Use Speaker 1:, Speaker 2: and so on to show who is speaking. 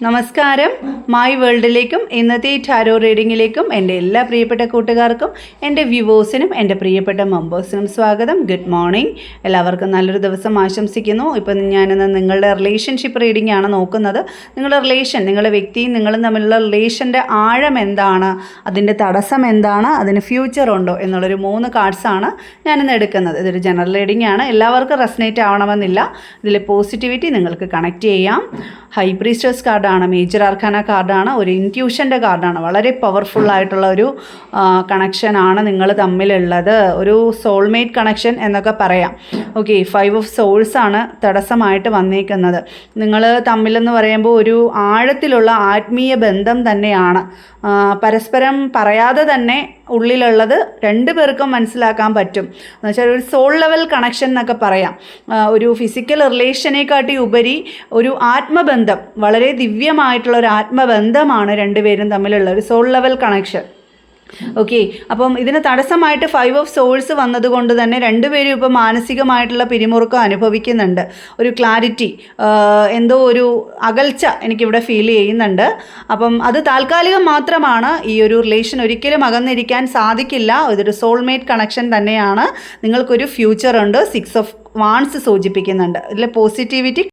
Speaker 1: നമസ്കാരം. മൈ വേൾഡിലേക്കും ഇന്നത്തെ ടാരോ റീഡിങ്ങിലേക്കും എൻ്റെ എല്ലാ പ്രിയപ്പെട്ട കൂട്ടുകാർക്കും എൻ്റെ വ്യൂവേഴ്സിനും എൻ്റെ പ്രിയപ്പെട്ട മെമ്പേഴ്സിനും സ്വാഗതം. Good morning. എല്ലാവർക്കും നല്ലൊരു ദിവസം ആശംസിക്കുന്നു. ഇപ്പം ഞാനിന്ന് നിങ്ങളുടെ റിലേഷൻഷിപ്പ് റീഡിംഗ് ആണ് നോക്കുന്നത്. നിങ്ങളുടെ റിലേഷൻ, നിങ്ങളുടെ വ്യക്തിയും നിങ്ങളും തമ്മിലുള്ള റിലേഷൻ്റെ ആഴം എന്താണ്, അതിൻ്റെ തടസ്സം എന്താണ്, അതിന് ഫ്യൂച്ചർ ഉണ്ടോ എന്നുള്ളൊരു 3 കാർഡ്സാണ് ഞാനിന്ന് എടുക്കുന്നത്. ഇതൊരു ജനറൽ റീഡിംഗ് ആണ്. എല്ലാവർക്കും റെസനേറ്റ് ആവണമെന്നില്ല. ഇതിൽ പോസിറ്റിവിറ്റി നിങ്ങൾക്ക് കണക്ട് ചെയ്യാം. ഹൈ പ്രീസ്റ്റേഴ്സ് കാർഡാണ്, മേജർ ആർക്കാന കാർഡാണ്, ഒരു ഇൻറ്റ്യൂഷൻ്റെ കാർഡാണ്. വളരെ പവർഫുള്ളായിട്ടുള്ള ഒരു കണക്ഷനാണ് നിങ്ങൾ തമ്മിലുള്ളത്. ഒരു സോൾമേറ്റ് കണക്ഷൻ എന്നൊക്കെ പറയാം. ഓക്കെ, 5 ഓഫ് സോൾസ് ആണ് തടസ്സമായിട്ട് വന്നേക്കുന്നത്. നിങ്ങൾ തമ്മിലെന്ന് പറയുമ്പോൾ ഒരു ആഴത്തിലുള്ള ആത്മീയ ബന്ധം തന്നെയാണ്. പരസ്പരം പറയാതെ തന്നെ ഉള്ളിലുള്ളത് 2 പേർക്കും മനസ്സിലാക്കാൻ പറ്റും. എന്ന് വെച്ചാൽ ഒരു സോൾ ലെവൽ കണക്ഷൻ എന്നൊക്കെ പറയാം. ഒരു ഫിസിക്കൽ റിലേഷനെക്കാട്ടി ഉപരി ഒരു ആത്മബന്ധം, വളരെ ദിവ്യമായിട്ടുള്ള ഒരു ആത്മബന്ധമാണ് 2 പേരും തമ്മിലുള്ള ഒരു സോൾ ലെവൽ കണക്ഷൻ. ഓക്കെ, അപ്പം ഇതിന് തടസ്സമായിട്ട് 5 ഓഫ് സോൾസ് വന്നതുകൊണ്ട് തന്നെ 2 പേരും ഇപ്പോൾ മാനസികമായിട്ടുള്ള പിരിമുറുക്കം അനുഭവിക്കുന്നുണ്ട്. ഒരു ക്ലാരിറ്റി, എന്തോ ഒരു അകൽച്ച എനിക്കിവിടെ ഫീൽ ചെയ്യുന്നുണ്ട്. അപ്പം അത് താൽക്കാലികം മാത്രമാണ്. ഈ ഒരു റിലേഷൻ ഒരിക്കലും അകന്നിരിക്കാൻ സാധിക്കില്ല. ഇതൊരു സോൾമേറ്റ് കണക്ഷൻ തന്നെയാണ്. നിങ്ങൾക്കൊരു ഫ്യൂച്ചർ ഉണ്ട്. 6 ഓഫ് വാൺസ് സൂചിപ്പിക്കുന്നുണ്ട്. ഇതിൽ പോസിറ്റിവിറ്റി